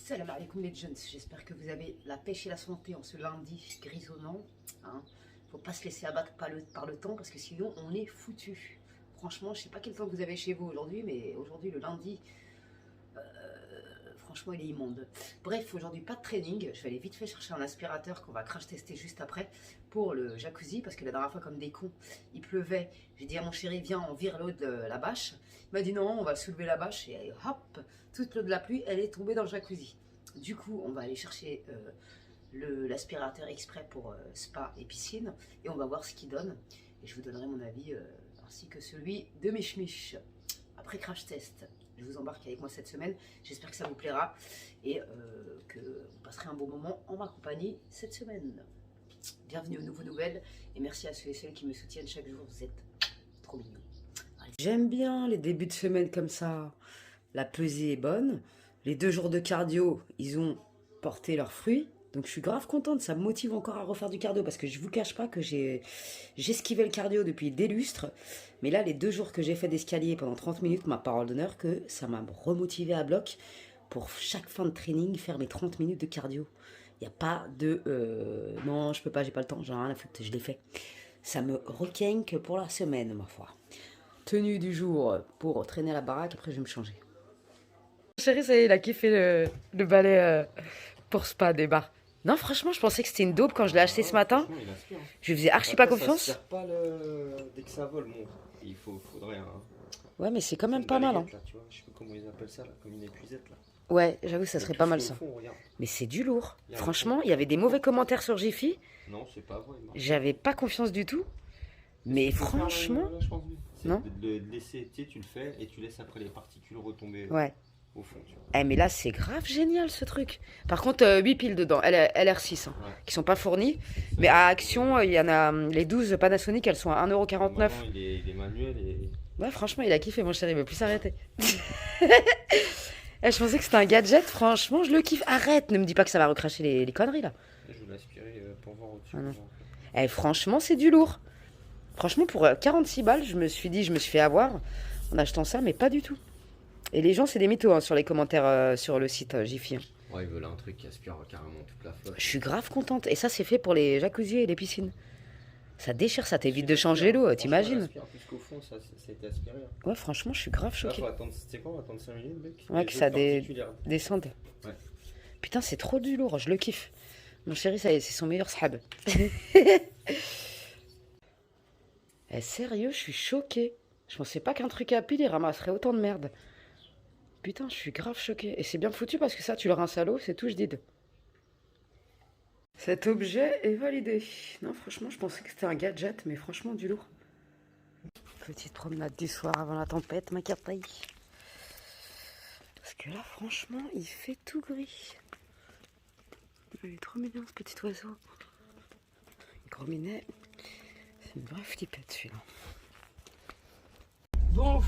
Salam alaikum les jeunes, j'espère que vous avez la pêche et la santé en ce lundi grisonnant. Faut pas se laisser abattre par le temps parce que sinon on est foutu. Franchement, je sais pas quel temps vous avez chez vous aujourd'hui, mais aujourd'hui le lundi, franchement il est immonde. Bref, aujourd'hui pas de training, je vais aller vite fait chercher un aspirateur qu'on va crash tester juste après pour le jacuzzi parce que la dernière fois comme des cons, il pleuvait. J'ai dit à mon chéri viens on vire l'eau de la bâche. Il m'a dit non, on va soulever la bâche et hop, toute l'eau de la pluie elle est tombée dans le jacuzzi. Du coup, on va aller chercher l'aspirateur exprès pour spa et piscine et on va voir ce qu'il donne. Et je vous donnerai mon avis ainsi que celui de mes schmiches. Après crash test, je vous embarque avec moi cette semaine. J'espère que ça vous plaira et que vous passerez un bon moment en ma compagnie cette semaine. Bienvenue aux Nouveaux Nouvelles et merci à ceux et celles qui me soutiennent chaque jour. Vous êtes trop mignons. J'aime bien les débuts de semaine comme ça. La pesée est bonne. Les 2 jours de cardio, ils ont porté leurs fruits. Donc je suis grave contente, ça me motive encore à refaire du cardio. Parce que je ne vous cache pas que j'esquivais le cardio depuis des lustres. Mais là, les 2 jours que j'ai fait d'escalier pendant 30 minutes, ma parole d'honneur, que ça m'a remotivé à bloc. Pour chaque fin de training, faire mes 30 minutes de cardio. Il n'y a pas de... non, je peux pas, j'ai pas le temps, j'en ai rien à foutre, je l'ai fait. Ça me requinque pour la semaine, ma foi. Tenue du jour pour traîner à la baraque, après je vais me changer. Chérie, ça y est, il a kiffé le balai pour spa des bars. Non, franchement, je pensais que c'était une daube quand je l'ai acheté ce matin. Je lui faisais archi pas confiance. Ça pas dès que ça vole, bon, il faudrait un... Ouais, mais c'est quand même pas mal. Hein. Là, tu vois, je sais pas comment ils appellent ça, là, comme une épuisette. Là. Ouais, j'avoue, ça serait pas mal ça. Fond, mais c'est du lourd. Franchement, il y avait des mauvais commentaires sur Jiffy. Non, c'est pas vrai. J'avais pas confiance du tout. Mais franchement... Non. De laisser, tu le fais et tu laisses après les particules retomber. Ouais. Au fond, tu vois. Eh mais là c'est grave génial ce truc. Par contre 8 piles dedans, LR6 hein, ouais. Qui sont pas fournies. Mais à Action il y en a les 12 Panasonic, elles sont à 1,49 €. Il est manuel et... Ouais franchement il a kiffé mon chéri, il veut plus s'arrêter. Je pensais que c'était un gadget, franchement je le kiffe. Arrête, ne me dis pas que ça va recracher les conneries là. Je vais l'aspirer pour voir au-dessus. Eh franchement c'est du lourd. Franchement pour 46 balles je me suis fait avoir en achetant ça mais pas du tout. Et les gens, c'est des mythos hein, sur les commentaires sur le site Jiffy. Hein. Ouais, ils veulent un truc qui aspire carrément toute la flotte. Je suis grave contente. Et ça, c'est fait pour les jacuzzis et les piscines. Ça déchire, ça t'évite de changer l'eau, t'imagines? Puisqu'au fond, ça a été aspiré. Hein. Ouais, franchement, je suis grave choquée. Là, on va attendre 5 minutes, mec. Ouais, que ça descende. Ouais. Putain, c'est trop du lourd, je le kiffe. Mon chéri, ça y est, c'est son meilleur sahab. Sérieux, je suis choquée. Je pensais pas qu'un truc à pile, il ramasserait autant de merde. Putain, je suis grave choquée. Et c'est bien foutu parce que ça, tu le rinces à l'eau, c'est tout, je dis. Cet objet est validé. Non, franchement, je pensais que c'était un gadget, mais franchement, du lourd. Petite promenade du soir avant la tempête, ma capaille. Parce que là, franchement, il fait tout gris. Il est trop mignon, ce petit oiseau. Gros minet. C'est une vraie flippette, celui-là. Bon,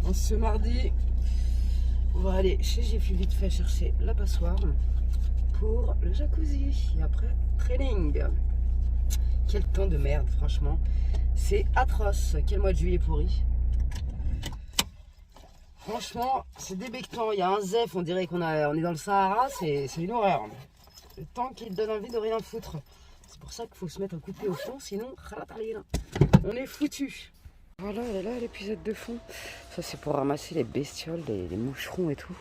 en ce mardi... On va aller chez Jiffy vite fait chercher la passoire pour le jacuzzi. Et après, training. Quel temps de merde, franchement. C'est atroce. Quel mois de juillet pourri. Franchement, c'est débectant. Il y a un zef, on dirait qu'on est dans le Sahara. C'est une horreur. Le temps qui te donne envie de rien foutre. C'est pour ça qu'il faut se mettre un coup de pied au fond. Sinon, on est foutu. Voilà, elle est là l'épisode de fond. Ça c'est pour ramasser les bestioles, les moucherons et tout.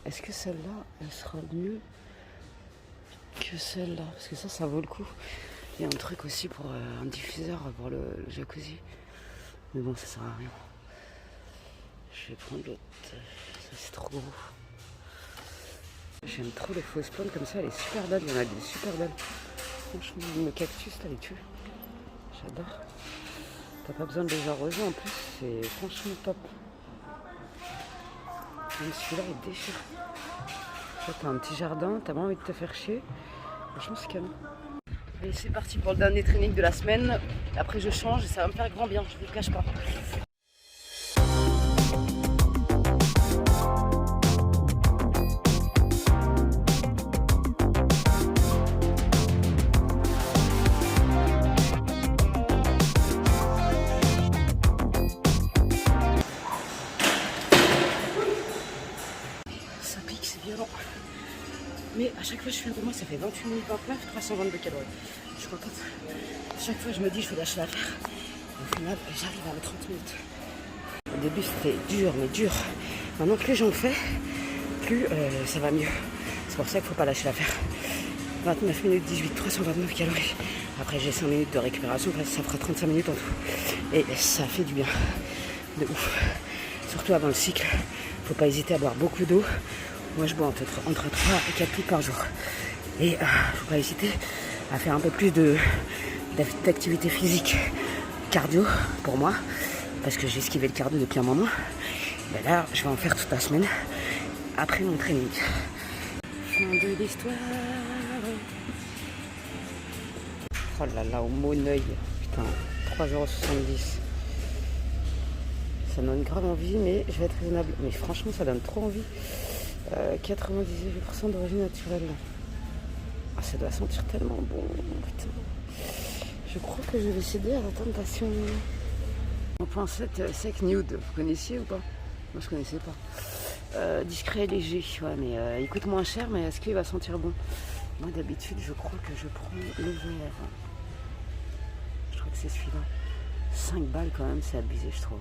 Est-ce que celle-là, elle sera mieux que celle-là? Parce que ça vaut le coup. Il y a un truc aussi pour un diffuseur pour le jacuzzi. Mais bon, ça sert à rien. Je vais prendre l'autre. Ça c'est trop gros. J'aime trop les fausses pommes comme ça, elle est super belle. Il y en a des super belles. Franchement, le cactus, là, les tue. J'adore. T'as pas besoin de les arroser en plus, c'est franchement top. Même celui-là il déchire. T'as un petit jardin, t'as pas envie de te faire chier. Franchement c'est canon. Allez c'est parti pour le dernier training de la semaine. Après je change et ça va me faire grand bien, je vous le cache pas. Ça pique, c'est violent. À chaque fois que je fais le repas, ça fait 28 minutes 29, 322 calories. Je suis contente. À chaque fois, je me dis, je vais lâcher l'affaire. Au final, j'arrive à mes 30 minutes. Au début, c'était dur, mais dur. Maintenant, plus j'en fais, plus ça va mieux. C'est pour ça qu'il ne faut pas lâcher l'affaire. 29 minutes 18, 329 calories. Après, j'ai 5 minutes de récupération, ça fera 35 minutes en tout. Et ça fait du bien. De ouf. Surtout avant le cycle. Faut pas hésiter à boire beaucoup d'eau. Moi, je bois entre 3 et 4 litres par jour. Et faut pas hésiter à faire un peu plus d'activité physique. Cardio, pour moi. Parce que j'ai esquivé le cardio depuis un moment. Ben là, je vais en faire toute la semaine. Après mon training. Fin de l'histoire. Oh là là, au Moneuil. Putain, 3,70 €. Ça donne grave envie, mais je vais être raisonnable. Mais franchement, ça donne trop envie. 98% d'origine naturelle. Ah, ça doit sentir tellement bon. Putain. Je crois que je vais céder à la tentation. En point 7, sec nude. Vous connaissiez ou pas? Moi, je connaissais pas. Discret et léger. Ouais, mais il coûte moins cher, mais est-ce qu'il va sentir bon? Moi, d'habitude, je crois que je prends le vert. Je crois que c'est celui-là. 5 balles quand même, c'est abusé, je trouve.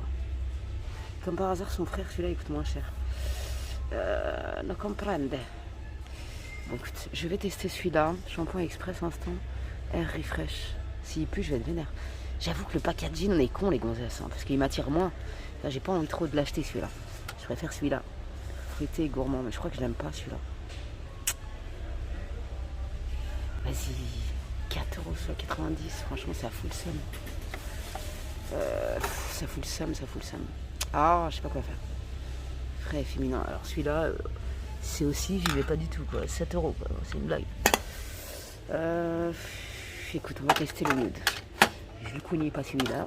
Comme par hasard, son frère, celui-là, il coûte moins cher. No comprende. Bon, écoute, je vais tester celui-là. Shampoing express instant. Air refresh. S'il pue, je vais être vénère. J'avoue que le packaging, on est con, les gonzesses. Hein, parce qu'il m'attire moins. Là, j'ai pas envie trop de l'acheter, celui-là. Je préfère celui-là. Fruité et gourmand. Mais je crois que je l'aime pas, celui-là. Vas-y. 4,90 €. Franchement, ça fout le seum. Ça fout le seum. Ah, je sais pas quoi faire. Frais et féminin. Alors celui-là, c'est aussi, j'y vais pas du tout quoi. 7 € quoi. C'est une blague. Écoute, on va tester le nude. Je le connais pas celui-là.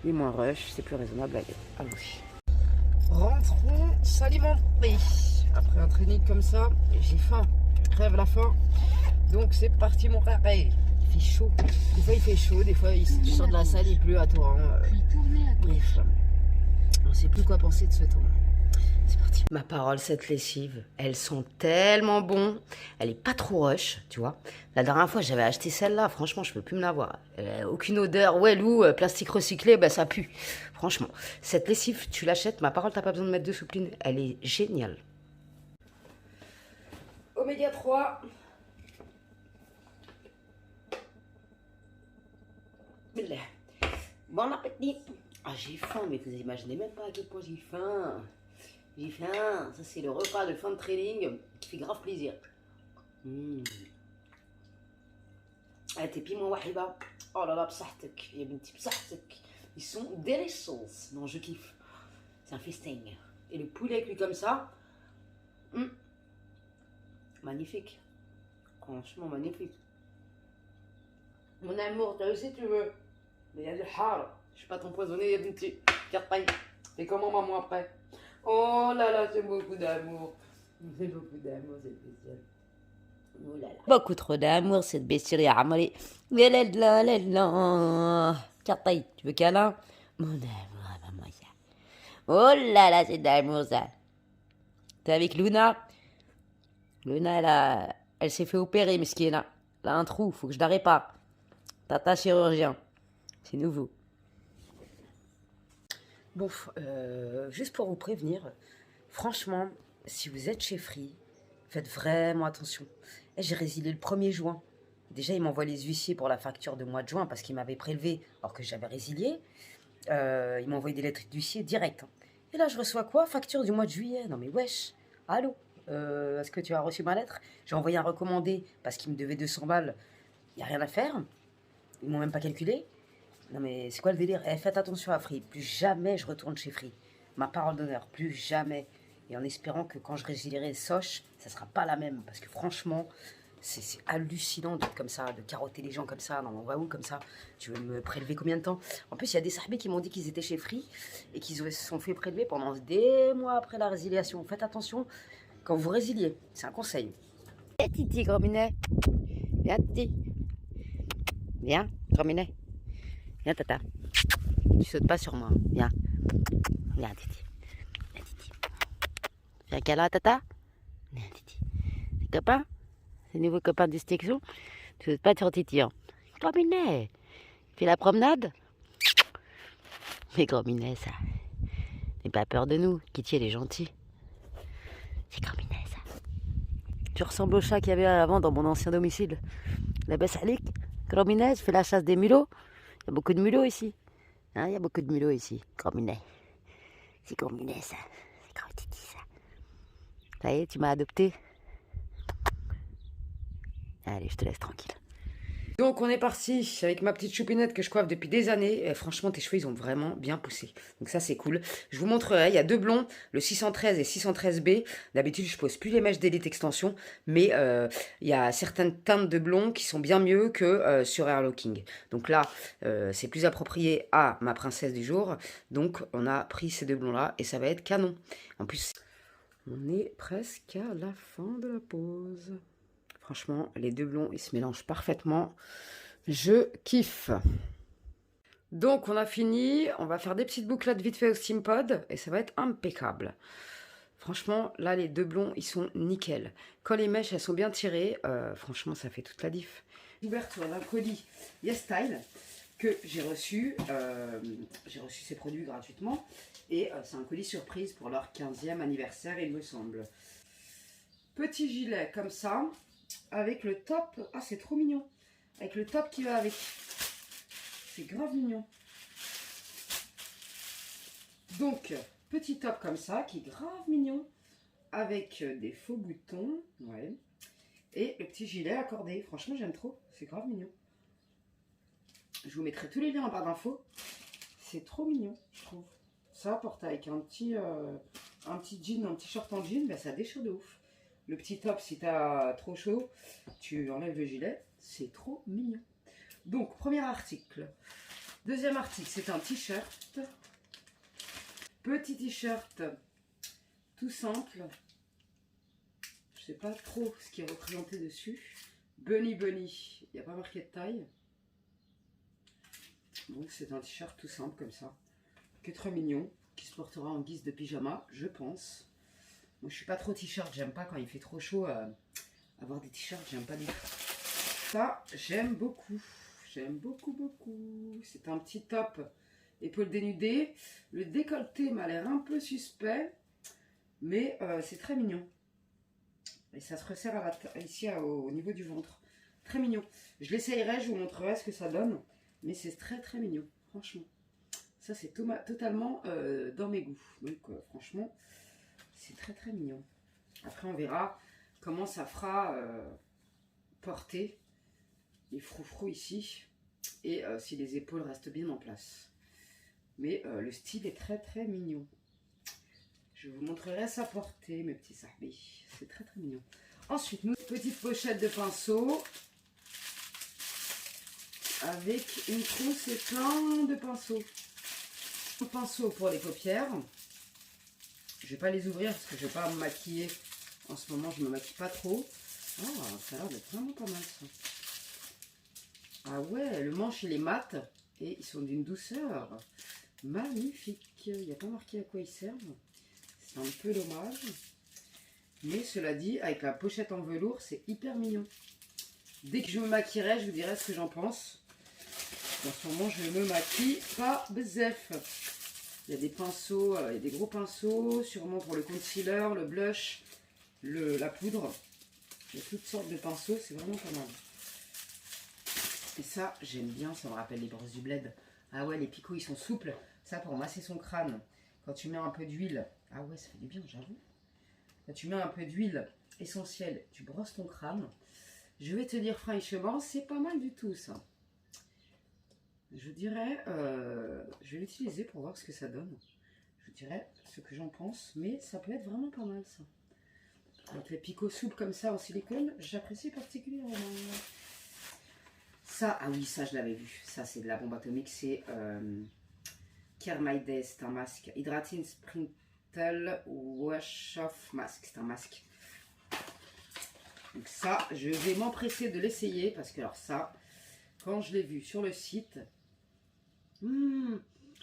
Il est moins rush, c'est plus raisonnable. Allons-y. Rentrons s'alimenter. Après un training comme ça, j'ai faim. Je crève la faim. Donc c'est parti mon carré. Il fait chaud. Des fois il fait chaud, des fois tu sors de la salle, il pleut à torrent. Bref. On ne sait plus quoi penser de ce temps. C'est parti. Ma parole, cette lessive, elles sont tellement bonnes. Elle est pas trop rush, tu vois. La dernière fois, j'avais acheté celle-là. Franchement, je peux plus me l'avoir. Aucune odeur. Ouais, Lou, plastique recyclé, bah ça pue. Franchement, cette lessive, tu l'achètes. Ma parole, t'as pas besoin de mettre de soupline. Elle est géniale. Oméga 3. Bon appétit. Ah, j'ai faim, mais vous imaginez même pas à quel point j'ai faim. J'ai faim. Ça, c'est le repas de fin de training qui fait grave plaisir. Ah, tes piments wahiba. Oh là là, psahtek. Il y a une petite psahtek. Ils sont délicieux. Non, je kiffe. C'est un festin. Et le poulet cuit comme ça. Magnifique. Franchement, magnifique. Mon amour, t'as aussi, tu veux. Mais il y a du har. Je suis pas t'empoisonner, il y a une petite carte paille. Et comment maman après? Oh là là, c'est beaucoup d'amour. C'est beaucoup d'amour, cette bestiole. Oh là là. Beaucoup trop d'amour, cette bestiole, ya Amari. Carte paille, tu veux câlin? Mon amour, maman, ça. Oh là là, c'est d'amour, ça. T'es avec Luna? Luna, elle s'est fait opérer, mais ce qui est là. Elle a un trou, faut que je la répare. Tata chirurgien. C'est nouveau. Bon, juste pour vous prévenir, franchement, si vous êtes chez Free, faites vraiment attention. J'ai résilié le 1er juin. Déjà, ils m'envoient les huissiers pour la facture de mois de juin parce qu'ils m'avaient prélevé alors que j'avais résilié. Ils m'ont envoyé des lettres d'huissier direct. Et là, je reçois quoi? Facture du mois de juillet. Non mais wesh, allô, est-ce que tu as reçu ma lettre? J'ai envoyé un recommandé parce qu'ils me devaient 200 balles. Il n'y a rien à faire. Ils m'ont même pas calculé. Non mais c'est quoi le délire? Faites attention à Free. Plus jamais je retourne chez Free. Ma parole d'honneur, plus jamais. Et en espérant que quand je résilierai Soch, ça sera pas la même. Parce que franchement, c'est hallucinant d'être comme ça, de carotter les gens comme ça. Non, on va où comme ça? Tu veux me prélever combien de temps? En plus, il y a des sahbés qui m'ont dit qu'ils étaient chez Free et qu'ils se sont fait prélever pendant des mois après la résiliation. Faites attention quand vous résiliez. C'est un conseil. Viens, Titi, gros minet. Viens, Titi. Viens, gros minet. Viens, tata. Tu sautes pas sur moi. Viens. Viens, Titi. Viens, Titi. Fais un câlin à tata. Viens, Titi. Tes copains? tes nouveaux copains de distinction. Tu n'oses pas te titir. Gros Minet, fais la promenade. Mais Gros Minet, ça. N'aie pas peur de nous. Kitty, elle est gentille. C'est Gros Minet, ça. Tu ressembles au chat qu'il y avait avant dans mon ancien domicile. La Bessalik. Gros Minet, je fais la chasse des mulots. Il y a beaucoup de mulots ici. Hein, il y a beaucoup de mulots ici. Gros Minet. C'est Gros Minet, ça. C'est Gros Titi, ça. Ça y est, tu m'as adopté. Allez, je te laisse tranquille. Donc on est parti avec ma petite choupinette que je coiffe depuis des années. Et franchement, tes cheveux, ils ont vraiment bien poussé. Donc ça, c'est cool. Je vous montrerai, il y a deux blonds, le 613 et 613B. D'habitude, je pose plus les mèches d'élite extension. Mais il y a certaines teintes de blonds qui sont bien mieux que sur Air Locking. Donc là, c'est plus approprié à ma princesse du jour. Donc on a pris ces deux blonds-là et ça va être canon. En plus, on est presque à la fin de la pause. Franchement, les deux blonds, ils se mélangent parfaitement. Je kiffe. Donc, on a fini. On va faire des petites bouclettes vite fait au Steampod. Et ça va être impeccable. Franchement, là, les deux blonds, ils sont nickel. Quand les mèches, elles sont bien tirées, franchement, ça fait toute la diff. Ouverture d'un colis YesStyle que j'ai reçu. J'ai reçu ces produits gratuitement. Et c'est un colis surprise pour leur 15e anniversaire, il me semble. Petit gilet comme ça. Avec le top, ah c'est trop mignon, avec le top qui va avec, c'est grave mignon. Donc petit top comme ça qui est grave mignon, avec des faux boutons, ouais, et le petit gilet accordé. Franchement j'aime trop, c'est grave mignon. Je vous mettrai tous les liens en barre d'infos. C'est trop mignon, je trouve. Ça porte avec un petit jean, un petit short en jean, ben ça déchire de ouf. Le petit top, si t'as trop chaud, tu enlèves le gilet. C'est trop mignon. Donc, premier article. Deuxième article, c'est un t-shirt. Petit t-shirt tout simple. Je sais pas trop ce qui est représenté dessus. Bunny Bunny. Il n'y a pas marqué de taille. Donc, c'est un t-shirt tout simple comme ça. Qui est très mignon. Qui se portera en guise de pyjama, je pense. Moi, je suis pas trop t-shirt, j'aime pas quand il fait trop chaud avoir des t-shirts, j'aime pas du tout. Ça, j'aime beaucoup. J'aime beaucoup, beaucoup. C'est un petit top épaule dénudée. Le décolleté m'a l'air un peu suspect, mais c'est très mignon. Et ça se resserre à ici au niveau du ventre. Très mignon. Je l'essayerai, je vous montrerai ce que ça donne. Mais c'est très très mignon, franchement. Ça, c'est totalement dans mes goûts. Donc, franchement... c'est très très mignon. Après on verra comment ça fera porter les froufrous ici. Et si les épaules restent bien en place. Mais le style est très très mignon. Je vous montrerai sa portée mes petits sahbis. C'est très très mignon. Ensuite, une petite pochette de pinceaux. Avec une trousse et plein de pinceaux. Un pinceau pour les paupières. Je vais pas les ouvrir parce que je vais pas me maquiller. En ce moment, je me maquille pas trop. Oh, ça a l'air d'être vraiment pas mal ça. Ah ouais, le manche il est mat et ils sont d'une douceur magnifique. Il n'y a pas marqué à quoi ils servent. C'est un peu dommage. Mais cela dit, avec la pochette en velours, c'est hyper mignon. Dès que je me maquillerai, je vous dirai ce que j'en pense. En ce moment, je me maquille pas bezef. Il y a des pinceaux, il y a des gros pinceaux, sûrement pour le concealer, le blush, la poudre. Il y a toutes sortes de pinceaux, c'est vraiment pas mal. Et ça, j'aime bien, ça me rappelle les brosses du bled. Ah ouais, les picots, ils sont souples. Ça, pour masser son crâne, quand tu mets un peu d'huile. Ah ouais, ça fait du bien, j'avoue. Quand tu mets un peu d'huile essentielle, tu brosses ton crâne. Je vais te dire franchement, c'est pas mal du tout, ça. Je dirais, je vais l'utiliser pour voir ce que ça donne. Je dirais ce que j'en pense, mais ça peut être vraiment pas mal ça. Avec les picots souples comme ça en silicone, j'apprécie particulièrement. Ça, ah oui, ça je l'avais vu. Ça c'est de la bombe atomique, c'est Care My Day, c'est un masque. Hydrating Sprinkle Wash Off Mask, c'est un masque. Donc ça, je vais m'empresser de l'essayer parce que alors ça, quand je l'ai vu sur le site...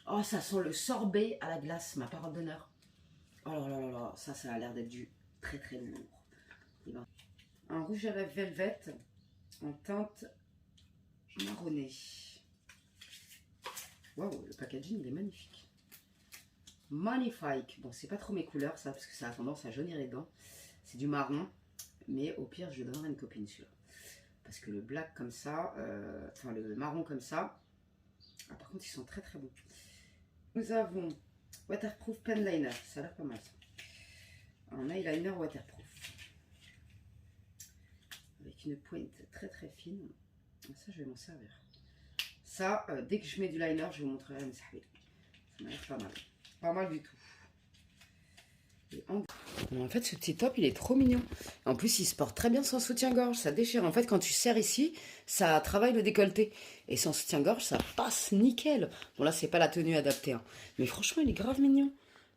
Oh, ça sent le sorbet à la glace, ma parole d'honneur. Oh là là là là, ça a l'air d'être du très très lourd. un rouge à lèvres Velvet en teinte marronnée. Waouh, le packaging il est magnifique. Magnifique. Bon, c'est pas trop mes couleurs ça, parce que ça a tendance à jaunir les dents. C'est du marron, mais au pire je donnerai à une copine celui-là. Parce que le black comme ça, enfin le marron comme ça, ah, par contre ils sont très très bons. Nous avons Waterproof Pen Liner, ça a l'air pas mal ça. Un eyeliner waterproof. Avec une pointe très très fine. Ça je vais m'en servir. Ça, dès que je mets du liner, je vous montrerai mes sahbis. Ça m'a l'air pas mal. Pas mal du tout. Et en fait, ce petit top, il est trop mignon. En plus, il se porte très bien sans soutien-gorge. Ça déchire. En fait, quand tu serres ici, ça travaille le décolleté. Et sans soutien-gorge, ça passe nickel. Bon, là, c'est pas la tenue adaptée. Hein. Mais franchement, il est grave mignon.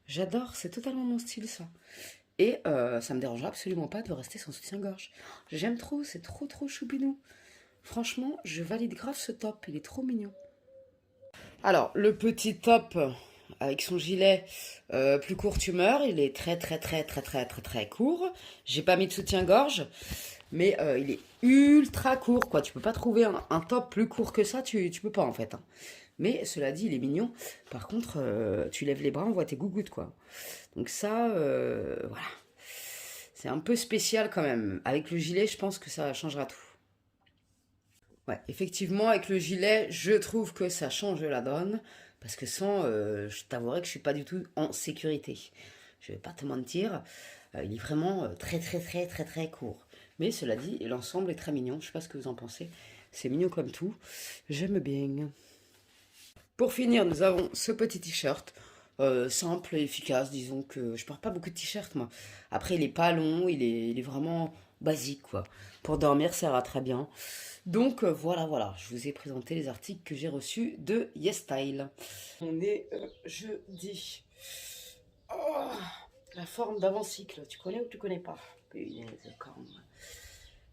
J'adore. C'est totalement mon style, ça. Et ça me dérangera absolument pas de rester sans soutien-gorge. J'aime trop. C'est trop, trop choupinou. Franchement, je valide grave ce top. Il est trop mignon. Alors, le petit top avec son gilet plus court tu meurs, il est très court. J'ai pas mis de soutien-gorge, mais il est ultra court quoi. Tu peux pas trouver un top plus court que ça, tu peux pas en fait. Hein. Mais cela dit, il est mignon. Par contre, tu lèves les bras, on voit tes gougouttes quoi. Donc ça, voilà. C'est un peu spécial quand même. Avec le gilet, je pense que ça changera tout. Ouais, effectivement, avec le gilet, je trouve que ça change la donne. Parce que sans, je t'avouerai que je suis pas du tout en sécurité. Je vais pas te mentir. Il est vraiment très court. Mais cela dit, l'ensemble est très mignon. Je sais pas ce que vous en pensez. C'est mignon comme tout. J'aime bien. Pour finir, nous avons ce petit t-shirt. Simple et efficace. Disons que je porte pas beaucoup de t-shirts, moi. Après, il est pas long. Il est vraiment basique, quoi. Pour dormir, ça ira très bien. Donc voilà, je vous ai présenté les articles que j'ai reçus de YesStyle. On est jeudi. Oh, la forme d'avant-cycle, tu connais ou tu connais pas?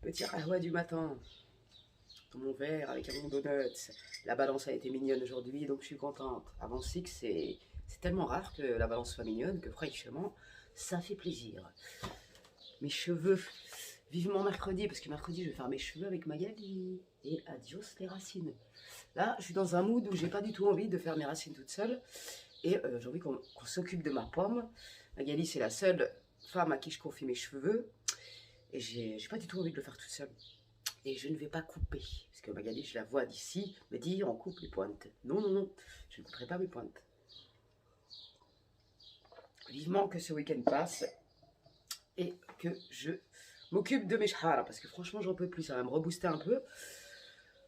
Petit rahwa du matin, dans mon verre avec un bon donut. La balance a été mignonne aujourd'hui, donc je suis contente. Avant-cycle, c'est tellement rare que la balance soit mignonne que franchement, ça fait plaisir. Mes cheveux... Vivement mercredi, parce que mercredi, je vais faire mes cheveux avec Magali. Et adios les racines. Là, je suis dans un mood où j'ai pas du tout envie de faire mes racines toute seule. Et j'ai envie qu'on s'occupe de ma pomme. Magali, c'est la seule femme à qui je confie mes cheveux. Et j'ai pas du tout envie de le faire toute seule. Et je ne vais pas couper. Parce que Magali, je la vois d'ici, me dit on coupe les pointes. Non, je ne couperai pas mes pointes. Vivement que ce week-end passe. Et que je... m'occupe de mes chahara parce que franchement j'en peux plus, ça va me rebooster un peu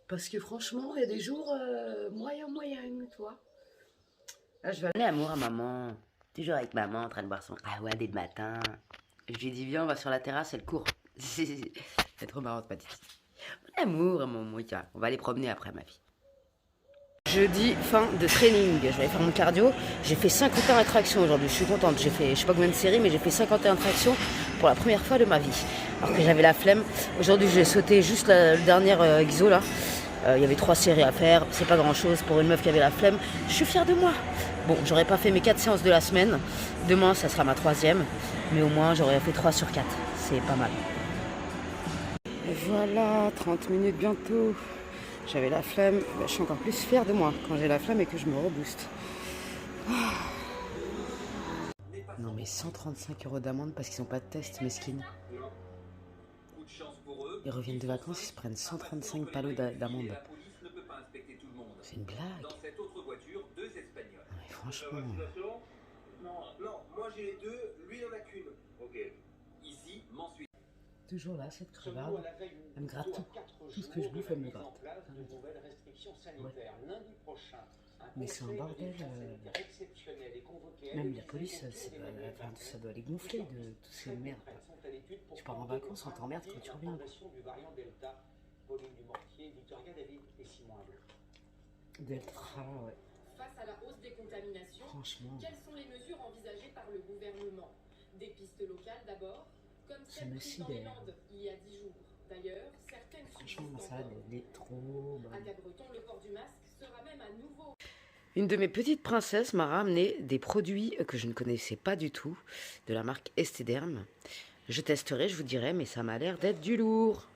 parce que franchement il y a des jours moyen toi. Là je vais aller amour à maman, toujours avec maman en train de boire son kahwa dès le matin. Je lui dis viens on va sur la terrasse, elle court. C'est trop marrant ma petite. Mon amour à maman, tiens, on va aller promener après ma vie. Jeudi, fin de training, je vais aller faire mon cardio. J'ai fait 51 tractions aujourd'hui, je suis contente. J'ai fait, je sais pas combien de séries, mais j'ai fait 51 tractions pour la première fois de ma vie. Alors que j'avais la flemme. Aujourd'hui, j'ai sauté juste le dernier exo là. Il y avait 3 séries à faire, c'est pas grand chose pour une meuf qui avait la flemme. Je suis fière de moi. Bon, j'aurais pas fait mes 4 séances de la semaine. Demain, ça sera ma 3e. Mais au moins, j'aurais fait 3 sur 4. C'est pas mal. Et voilà, 30 minutes bientôt. J'avais la flemme, je suis encore plus fière de moi quand j'ai la flemme et que je me rebooste. Non mais 135 € d'amende parce qu'ils n'ont pas de test, mesquine. Ils reviennent de vacances, ils se prennent 135 palos d'amende. C'est une blague. Non mais franchement... Non, moi j'ai les deux, lui il en a qu'une. Ok. Ici, m'ensuite. Toujours là, cette crevarde, elle me gratte tout ce que je bouffe, elle me gratte. Ouais. Mais c'est un bordel. Même la police, ça doit les gonfler de toutes ces merdes. Tu pars en vacances, on t'emmerde quand tu reviens. Delta, ouais. Face à la hausse des contaminations, quelles sont les mesures envisagées par le gouvernement? Des pistes locales d'abord, comme celle prise dans les Landes il y a 10 jours. D'ailleurs, certaines franchement, ma salade, elle est trop bonne. À Cabreton, le port du masque sera même à nouveau. Une de mes petites princesses m'a ramené des produits que je ne connaissais pas du tout, de la marque Esthederm. Je testerai, je vous dirai, mais ça m'a l'air d'être du lourd.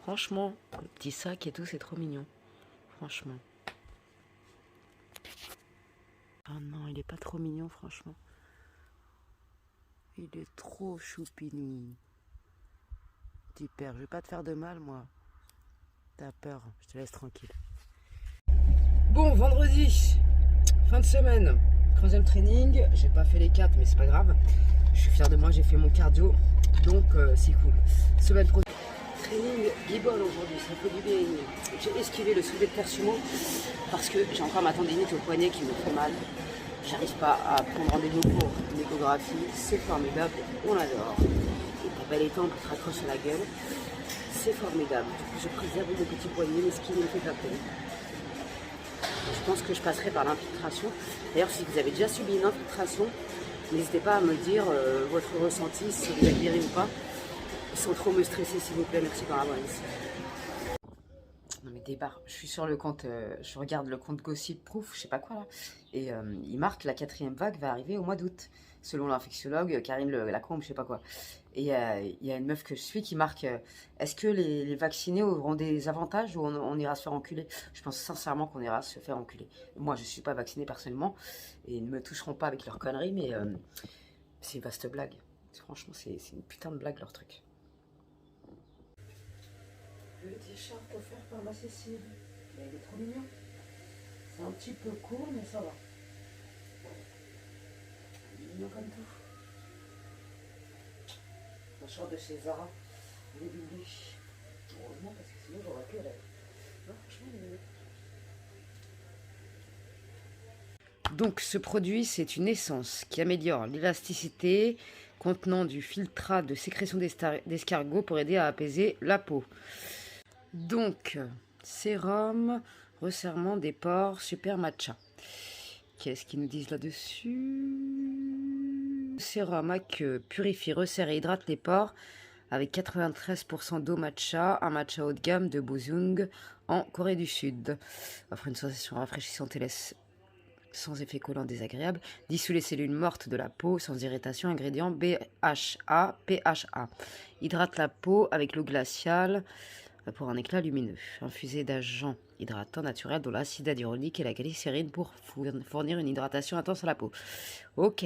Franchement, le petit sac et tout, c'est trop mignon. Franchement. Ah non, il est pas trop mignon, franchement. Il est trop choupinou. Petit père, je vais pas te faire de mal, moi. T'as peur, je te laisse tranquille. Bon, vendredi, fin de semaine, 3e training. J'ai pas fait les 4, mais c'est pas grave. Je suis fière de moi, j'ai fait mon cardio, donc c'est cool. Semaine prochaine. Training guibole aujourd'hui, ça fait du bien. J'ai esquivé le soulevé de terre sumo parce que j'ai encore ma tendinite au poignet qui me fait mal. J'arrive pas à prendre rendez-vous pour une échographie, c'est formidable, on adore. Et ta belle étampe qui te raccroche à la gueule, c'est formidable. Je préserve le petit poignet, mais ce qui me fait pas peine. Je pense que je passerai par l'infiltration. D'ailleurs, si vous avez déjà subi une infiltration, n'hésitez pas à me dire votre ressenti, si vous êtes guéri ou pas. Sans trop me stresser, s'il vous plaît, merci par avance. Non mais débarre, je suis sur le compte, je regarde le compte Gossip Proof, je sais pas quoi là, et il marque la 4e vague va arriver au mois d'août, selon l'infectiologue Karine Lacombe, je sais pas quoi. Et il y a une meuf que je suis qui marque, est-ce que les vaccinés auront des avantages ou on ira se faire enculer? Je pense sincèrement qu'on ira se faire enculer. Moi je suis pas vaccinée personnellement, et ils ne me toucheront pas avec leurs conneries, mais c'est une vaste blague. Franchement c'est une putain de blague leur truc. Le t-shirt offert par ma Cécile. Mais il est trop mignon. C'est un petit peu court, mais ça va. Il est mignon comme tout. Un short de chez Zara. Il est doublé. Heureusement, parce que sinon j'aurais pu aller. Non, franchement, il est mignon. Donc, ce produit, c'est une essence qui améliore l'élasticité, contenant du filtrat de sécrétion d'escargot pour aider à apaiser la peau. Donc, sérum, resserrement des pores, super matcha. Qu'est-ce qu'ils nous disent là-dessus? Sérum à queue, purifie, resserre et hydrate les pores avec 93% d'eau matcha, un matcha haut de gamme de Bozung en Corée du Sud. Offre une sensation rafraîchissante et laisse sans effet collant désagréable. Dissout les cellules mortes de la peau sans irritation. Ingrédient BHA, PHA. Hydrate la peau avec l'eau glaciale pour un éclat lumineux. Infusé d'agents hydratants naturels dont l'acide hyaluronique et la glycérine pour fournir une hydratation intense à la peau. Ok,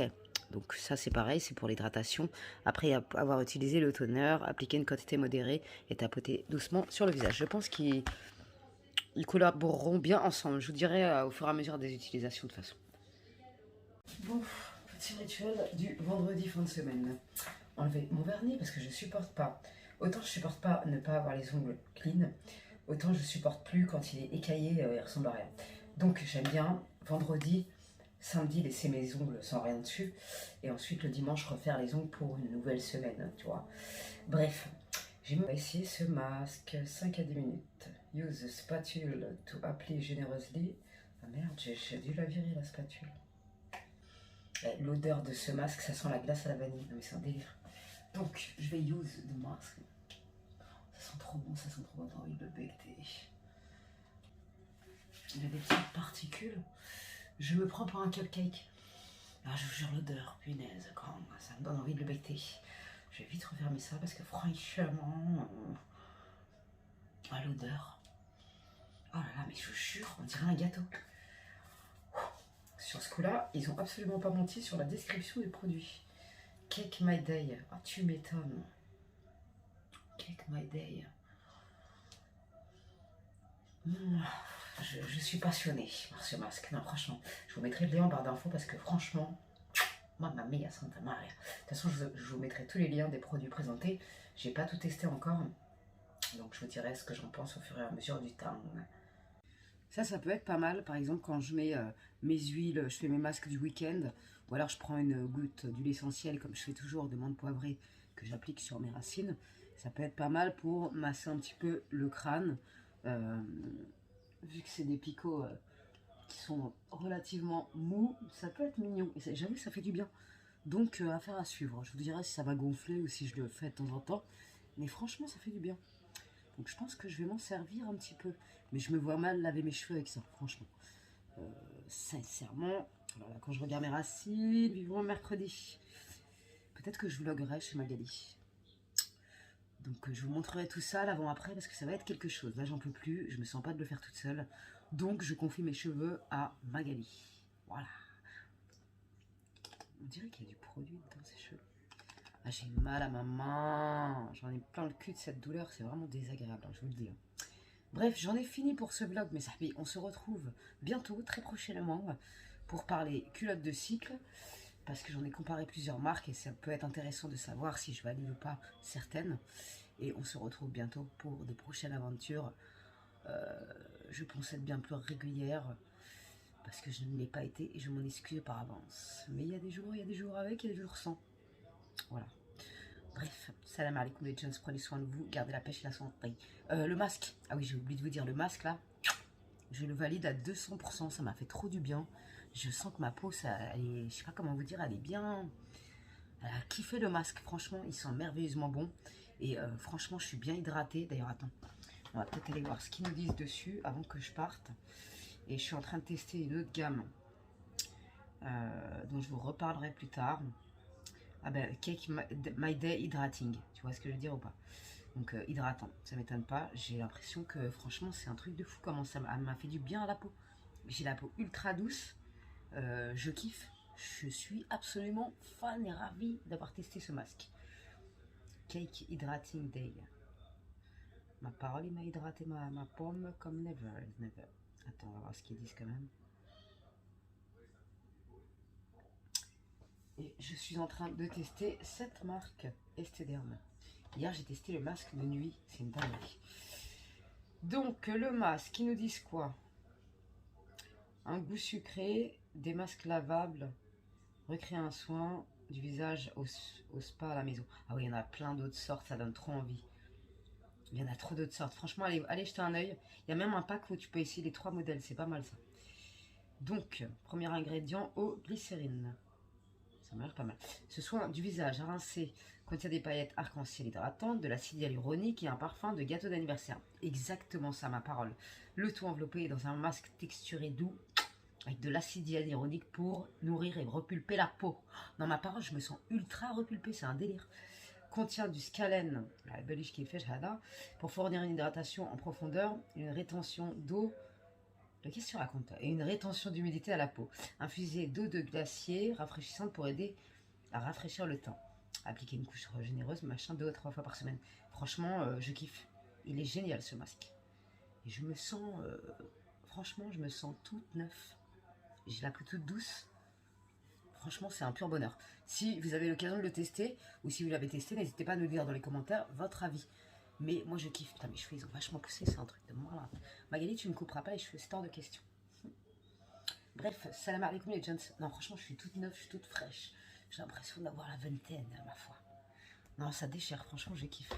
donc ça c'est pareil, c'est pour l'hydratation. Après avoir utilisé le toner, appliquer une quantité modérée et tapoter doucement sur le visage. Je pense qu'ils collaboreront bien ensemble. Je vous dirai au fur et à mesure des utilisations de toute façon. Bon, petit rituel du vendredi fin de semaine. Enlever mon vernis parce que je supporte pas. Autant je supporte pas ne pas avoir les ongles clean, autant je supporte plus quand il est écaillé, il ressemble à rien. Donc j'aime bien vendredi, samedi laisser mes ongles sans rien dessus, et ensuite le dimanche refaire les ongles pour une nouvelle semaine, tu vois. Bref, j'ai essayé ce masque, 5 à 10 minutes. Use the spatule to apply generously. Ah merde, j'ai dû la virer la spatule. L'odeur de ce masque, ça sent la glace à la vanille, non mais c'est un délire. Donc, je vais use the mask. Ça sent trop bon, ça sent trop bon, t'as envie de le becter. Il y a des petites particules. Je me prends pour un cupcake. Ah, je vous jure, l'odeur, punaise, quand ça me donne envie de le becter. Je vais vite refermer ça parce que franchement... Ah, l'odeur. Oh là là, mais je vous jure, on dirait un gâteau. Sur ce coup-là, ils ont absolument pas menti sur la description du produit. Cake My Day. Ah, tu m'étonnes. Cake My Day. Je suis passionnée par ce masque. Non, franchement, je vous mettrai le lien en barre d'infos parce que franchement, mamma mia, Santa Maria. De toute façon, je vous mettrai tous les liens des produits présentés. J'ai pas tout testé encore. Donc, je vous dirai ce que j'en pense au fur et à mesure du temps. Ça peut être pas mal. Par exemple, quand je mets mes huiles, je fais mes masques du week-end. Ou alors je prends une goutte d'huile essentielle, comme je fais toujours, de menthe poivrée, que j'applique sur mes racines. Ça peut être pas mal pour masser un petit peu le crâne. Vu que c'est des picots qui sont relativement mous, ça peut être mignon. Et j'avoue que ça fait du bien. Donc, affaire à suivre. Je vous dirai si ça va gonfler ou si je le fais de temps en temps. Mais franchement, ça fait du bien. Donc, je pense que je vais m'en servir un petit peu. Mais je me vois mal laver mes cheveux avec ça, franchement. Sincèrement, voilà, quand je regarde mes racines, vivement mercredi. Peut-être que je vloguerai chez Magali. Donc je vous montrerai tout ça l'avant-après parce que ça va être quelque chose. Là j'en peux plus, je me sens pas de le faire toute seule. Donc je confie mes cheveux à Magali. Voilà. On dirait qu'il y a du produit dans ses cheveux. Ah, j'ai mal à ma main. J'en ai plein le cul de cette douleur, c'est vraiment désagréable, hein, je vous le dis. Bref, j'en ai fini pour ce vlog, mes amis. On se retrouve bientôt, très prochainement, pour parler culottes de cycle. Parce que j'en ai comparé plusieurs marques et ça peut être intéressant de savoir si je valide ou pas certaines. Et on se retrouve bientôt pour de prochaines aventures. Je pense être bien plus régulière parce que je ne l'ai pas été et je m'en excuse par avance. Mais il y a des jours avec, il y a des jours sans. Voilà. Bref, salam alaikum les gens, prenez soin de vous, gardez la pêche et la santé. Le masque, ah oui j'ai oublié de vous dire, le masque là, je le valide à 200%, ça m'a fait trop du bien. Je sens que ma peau, elle est, je sais pas comment vous dire, elle est bien... Elle a kiffé le masque, franchement, il sent merveilleusement bon. Et franchement, je suis bien hydratée. D'ailleurs, attends, on va peut-être aller voir ce qu'ils nous disent dessus avant que je parte. Et je suis en train de tester une autre gamme dont je vous reparlerai plus tard. Ah ben, Cake My Day Hydrating, tu vois ce que je veux dire ou pas? Donc hydratant, ça m'étonne pas. J'ai l'impression que franchement, c'est un truc de fou comment ça m'a fait du bien à la peau. J'ai la peau ultra douce. Je kiffe, je suis absolument fan et ravie d'avoir testé ce masque. Cake Hydrating Day. Ma parole, il m'a hydraté ma pomme comme never. Attends, on va voir ce qu'ils disent quand même. Et je suis en train de tester cette marque Esthederm. Hier, j'ai testé le masque de nuit, c'est une dinguerie. Donc, le masque, ils nous disent quoi? Un goût sucré, des masques lavables, recréer un soin du visage au spa à la maison. Ah oui, il y en a plein d'autres sortes, ça donne trop envie. Il y en a trop d'autres sortes. Franchement, allez jeter un œil. Il y a même un pack où tu peux essayer les 3 modèles, c'est pas mal ça. Donc, premier ingrédient, eau glycérine. Ça m'a l'air pas mal. Ce soin du visage à rincer contient des paillettes arc-en-ciel hydratantes, de l'acide hyaluronique et un parfum de gâteau d'anniversaire. Exactement ça, ma parole. Le tout enveloppé dans un masque texturé doux avec de l'acide hyaluronique pour nourrir et repulper la peau. Dans ma parole, je me sens ultra repulpée, c'est un délire. Contient du scalène, la beliche qui est fait, pour fournir une hydratation en profondeur, une rétention d'eau. Qu'est-ce que tu racontes? Et une rétention d'humidité à la peau. Infusé d'eau de glacier rafraîchissante pour aider à rafraîchir le teint. Appliquer une couche généreuse, machin, 2 à 3 fois par semaine. Franchement, je kiffe. Il est génial ce masque. Et je me sens, franchement, je me sens toute neuve. J'ai la peau toute douce. Franchement, c'est un pur bonheur. Si vous avez l'occasion de le tester, ou si vous l'avez testé, n'hésitez pas à nous dire dans les commentaires votre avis. Mais moi, je kiffe. Putain, mes cheveux, ils ont vachement poussé. C'est un truc de malade. Magali, tu ne me couperas pas les cheveux, c'est hors de question. Bref, salam alaikum les gens. Non, franchement, je suis toute neuve, je suis toute fraîche. J'ai l'impression d'avoir la vingtaine, ma foi. Non, ça déchire. Franchement, je kiffe.